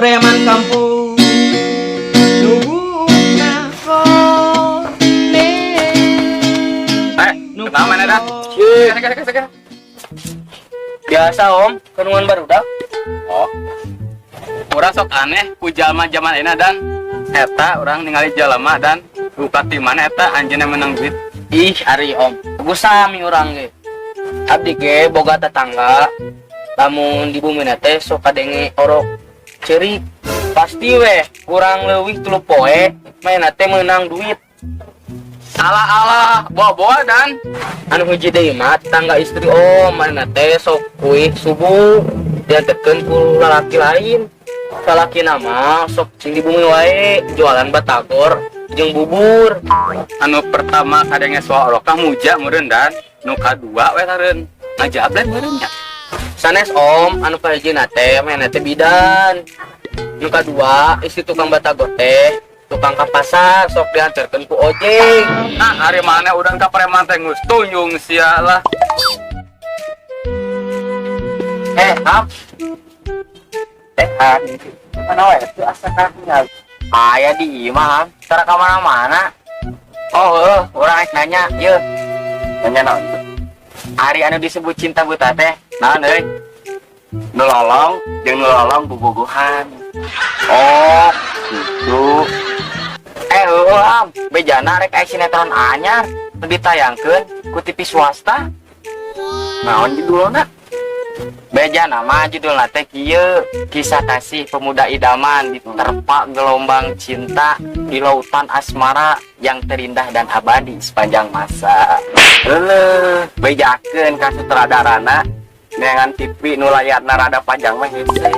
preman kampung nuhuna kone. Kenapa mana dah? Biasa om, kenungan baru dah. Oh, orang sok aneh ku jalma zaman ini dan eta orang ningali jalma dan buka timana eta anjeunna menang duit. Ih, ari om, gue sami orang ge. Abdi ge boga tetangga, lamun di bumi teh sok kadenge orok cerik. Pasti weh, kurang leuwih 3 poe, main teh menang duit. Alah, bawa dan Anu hiji deui mah tangga istri om, main teh sok kuih subuh dianterkeun ku lalaki lain. Lalaki nama sok cing di bumi wae, jualan batagor jeung bubur. anu pertama kadenge soal rokah muja meureun dan nu kadua we tareun ngajablan meureun nya. Sanes om, anu kahijina teh main teh bidan. Nu kadua istri tukang batagor teh tukang ka pasar sok dianterkeun ku ojek. Nah, hari mana udang ka preman teh geus tuyung sia lah. Ham. Han. Mana wae teu asa kakinya. Aya di imah, tara ka mana-mana. Oh, urang rek nanya, yeuh. Nanya naon? Ari anu disebut cinta buta teh, naon euy? Nu lolong jeung nu lolong bobogohan. Oh, gitu. Ham, bejana rek aya sinetron anyar nu ditayangkeun ku TV swasta. Naon judulna? Bejana mah judulna teh kieu, kisah kasih pemuda idaman diterpa gelombang cinta di lautan asmara yang terindah dan abadi sepanjang masa. Bejakeun ka sutradarana dengan TV nu layarna rada panjang mah hese.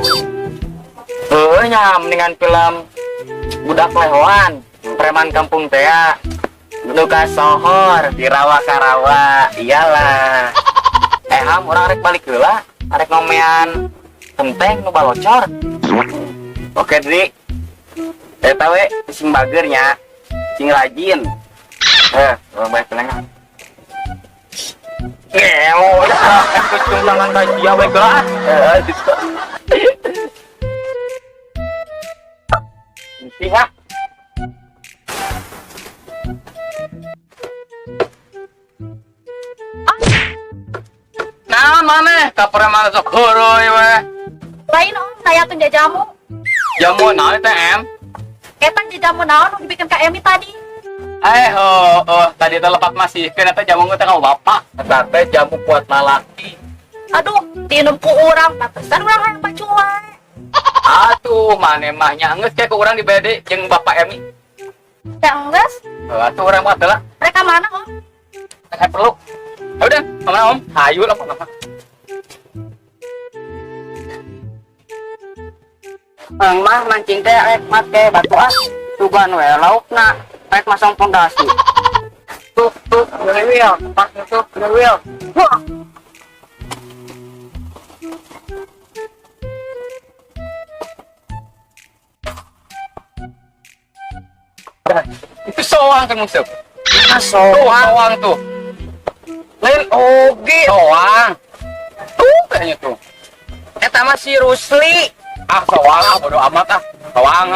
Nya mendingan film budak lehoan, preman kampung teh nu kasohor di rawa-karawa. Iyalah. Ham, orang rek balik heula, arek ngomean tenteng nu balocor. Oke, Dri. Eta we sing bager nya, sing rajin. Urang bae tenang. Ngeo, kucing tangan kajia we gelas. Siap. Naon maneh ka preman sok heureui we. Lain om, saya tuh jamu. Jamu naon teh em? Eta jamu naon nu dibikin ka Emi tadi. Tadi teh lepat masih kena teh jamu teh ka bapak. Eta teh jamu buat lalaki. Aduh, tinum ku urang, pantesan urang hayang pacuan. Atuh, maneh mah nya geus ke urang di BD jeung bapak Emi. Teh enggeus, Atuh urang mah teh lah. mereka mana om? Teh perlu. Udah, mana om? Hayu lah apa? Mah mancing teh rek make batu tuban we laukna rek masang pondasi. Tuh, ngewil, pas itu ngewil. Itu soang kan musuh. Soang Tuh. lain oge. Soang. Tuh kayaknya tuh. Eta mah si Rusli. Soang bodo amat Soang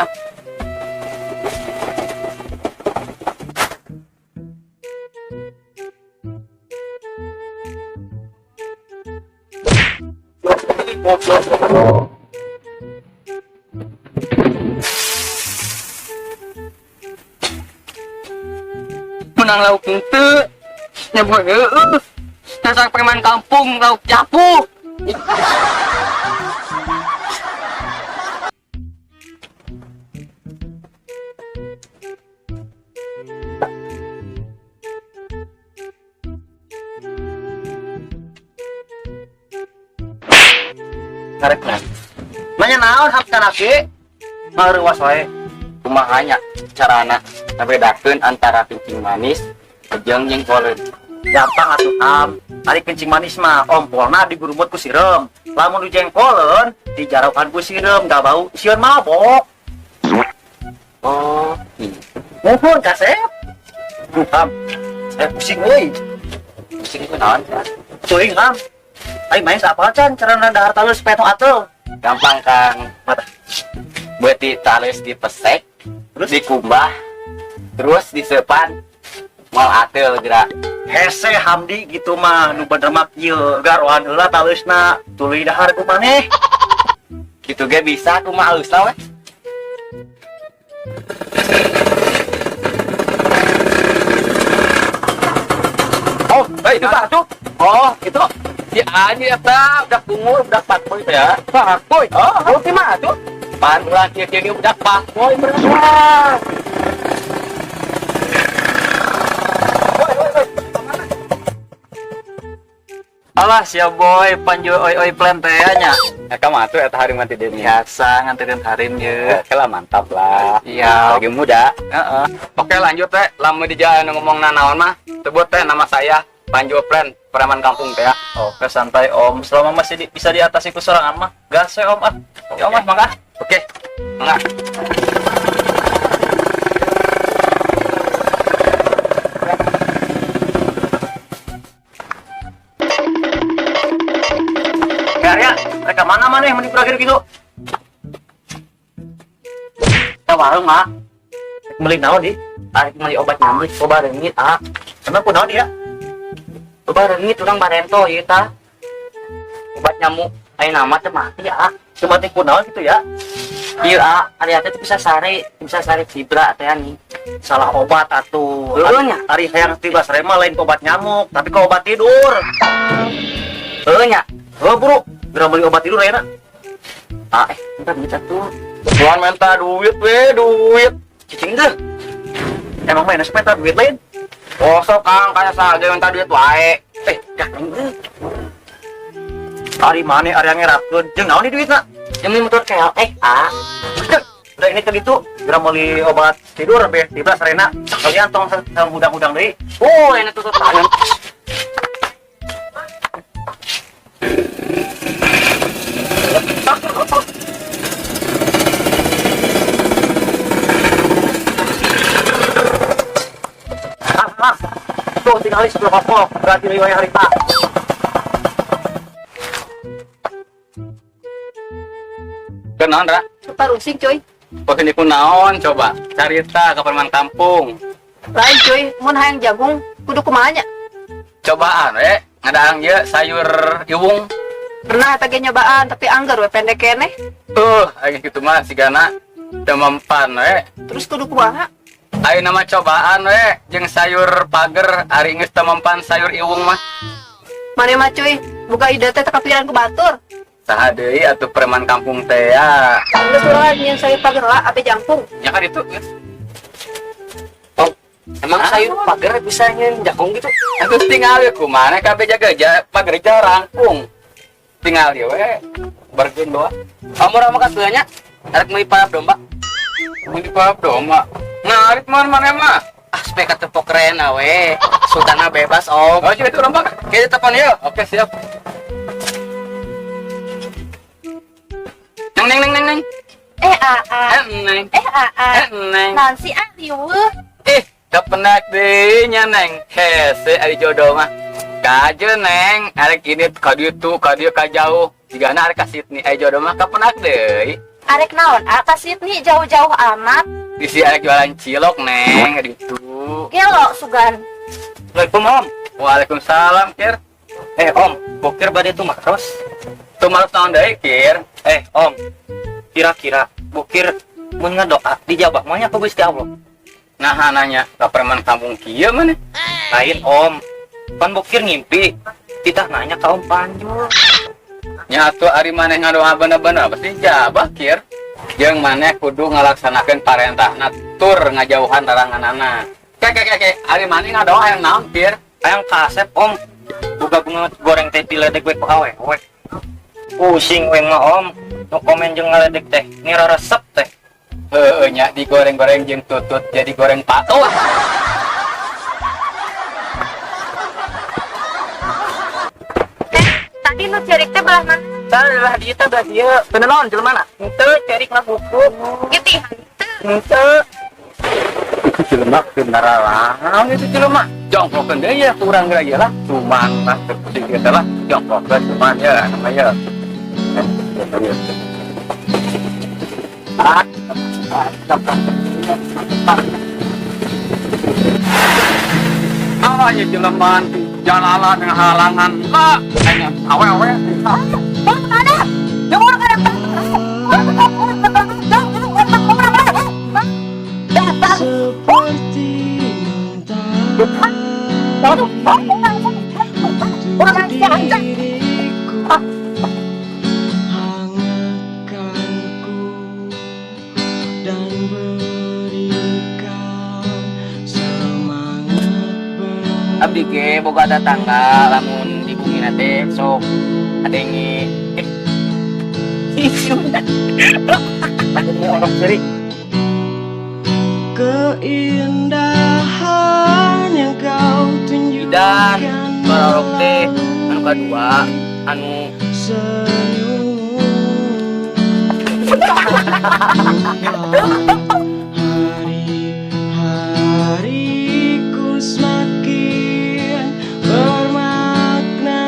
Menang lauk henteu. Nyebut dasar preman kampung lauk japu. Karek lah. Nanya naon hap kanake? Maruwas wae. kumahanya carana ngebedakeun antara kencing manis jeung jengkoleun. Gampang atuh am. Ari kencing manis mah ompolna digurumut ku sireum. Lamun dijengkoleun dijaraukan ku sireum, da bau sieun mabok. Oh, Muhun kasep. Am. Pusing euy. pusing itu naon? Cuing am. Ai main apa can cara dahar talus peto atuh. Gampang Kang. Mata. buat ditalis di pesek, terus dikumbah, terus disepan, mal atel gerak. Hese Hamdi gitu mah nu bener mah kieu garoan heula taleusna tuluy dahar ku maneh. Gitu ge bisa kumaha halus lah we. Oh, itu tuh. Oh, itu si Ani eta udah kumur, udah pakboy ya. Pakboy. Oh, di mana tuh? Pan ulah kieu udah pakboy beneran. Alah sia boy panju oi plan teh nya. Eta mah tuh eta hari mati deui. Biasa nganterin harim ye. Oke lah, mantap lah. Iya. Lagi muda. Heeh. Oke lanjut teh, lamun di jalan ngomong naon mah, sebut teh nama saya Panju Plan, preman kampung teh ya. Oke santai Om, selama masih bisa diatasi kusorangan mah gas we Om ah. Ya Om ah mangga. Oke. Enggak. Karya, mereka mana yang mending berakhir gitu? Kita warung mah, Beli naon di? tarik beli obat nyamuk, obat rengit ah. Kenapa naon dia? Obat rengit urang barento ieu tah. Obat nyamuk aya nama teh mati ah. Cuma tipu naon gitu ya? Ieu ah, ari teh bisa sare fibra teh nih. Salah obat atuh. Heueuh nya. Ari hayang tiba rema lain ke obat nyamuk, tapi ke obat tidur. Heueuh nya. Oh buru, geura beli obat tidur ayeuna. Ah, bentar kita tuh. Tuan minta duit we, duit. Cicing deh. Emang main sepeda duit lain? Oh, sok Kang, kayak saja minta duit wae. Jangan deh. Ari mana ari yang ngerapkeun? Jeung naon di duitna? Demi motor KLX ah. Udah ini ke gitu, geura beli obat tidur be 13 arena. Kalian tong hudang-hudang deui. Oh, enak tutup tangan. Tuh tinggal 10 kopok, berarti riwayat harita. Kenaon, Ra? Lupa rusing cuy. Pake niku naon coba? Carita ke preman kampung. Lain cuy, mun hayang jagung kudu kumaha nya? Cobaan we, ngadaang ieu sayur iwung. Pernah eta ge nyobaan tapi anggar we pendek keneh. Aya kitu mah sigana teu mempan we. Terus kudu kumaha? Ayo nama cobaan we, jeung sayur pager ari geus teu mempan sayur iwung mah. Mane mah cuy, buka ide teh kepikiran ku batur. Saha deui atuh preman kampung teh ya. Geus urang nyeun sayur pager lah ape jangkung. Ya kan itu. Oh, emang sayur pager bisa nyeun jagung gitu? Atuh tinggal ieu kumaha kabeh jaga pager jarang rangkung. Tinggal ieu we. Bargeun doa. Amur mah katuanya, arek meuli palap domba. Mun di palap domba. Ngarit mana mah? Aspek atuh keren we. Sultana bebas Om. Oh, itu lomba. Kita telepon yuk. Oke, siap. Neng. Neng. Neng. Nansi arieu. Kepenak deh neng. Hese ari jodoh mah. Kaje neng, arek ini ka dieu tuh, ka dieu ka jauh. Jigana arek ka Sydney jodoh mah kepenak deh. Arek naon? Ka Sydney jauh-jauh amat. Bisi arek jualan cilok neng ka dieu tuh. Gelo sugan. Assalamualaikum Om. Waalaikumsalam, Kir. Om, bokir bade tuh makros. Tuh malu tahun deui, Kir. Om, kira-kira bokir mun ngadoa dijabah mah nya ku Gusti Allah. Nah, nanya ka preman kampung kieu mana? Lain Om, pan bokir ngimpi. Kita nanya ka Om Panjul. Nya atuh ari maneh ngadoa bener-bener pasti jabah, Kir. Jeung maneh kudu ngalaksanakeun parentahna tur ngajauhan laranganana. Kek, ari maneh ngadoa hayang naon, Kir? Hayang kasep Om. Buka bunga goreng teh diledek we ku awewe. Pusing we mah Om. Nu komen jeung ngaledek teh ngira resep teh. Heueuh nya digoreng-goreng jeung tutut jadi goreng patuh. Tadi nu cerik teh belah mana? Tah di eta belah dieu. Teu naon jelema na? Henteu cerik na buku. Gitu. Henteu. Itu jelema kendara naon itu jelema? Jongkokeun deui ya kurang geura ieu lah. Cuman lah terpusing kita lah jongkokeun cuman ya namanya. Awalnya jeleman jalanan dengan halangan lah. Hanya awe-awe. seperti diriku hangatkanku dan berikan semangat Abdi ge boga tetangga lamun di bumi nate sok adengi orang sering keindahan yang kau dan tunjukkan barok teh anu kadua anu senyum hari-hariku semakin bermakna.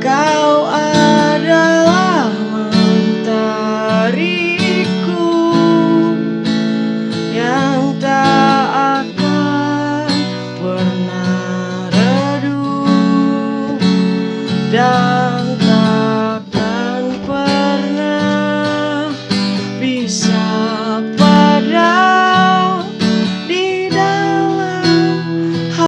Kau adalah mentariku yang tak akan pernah redup dan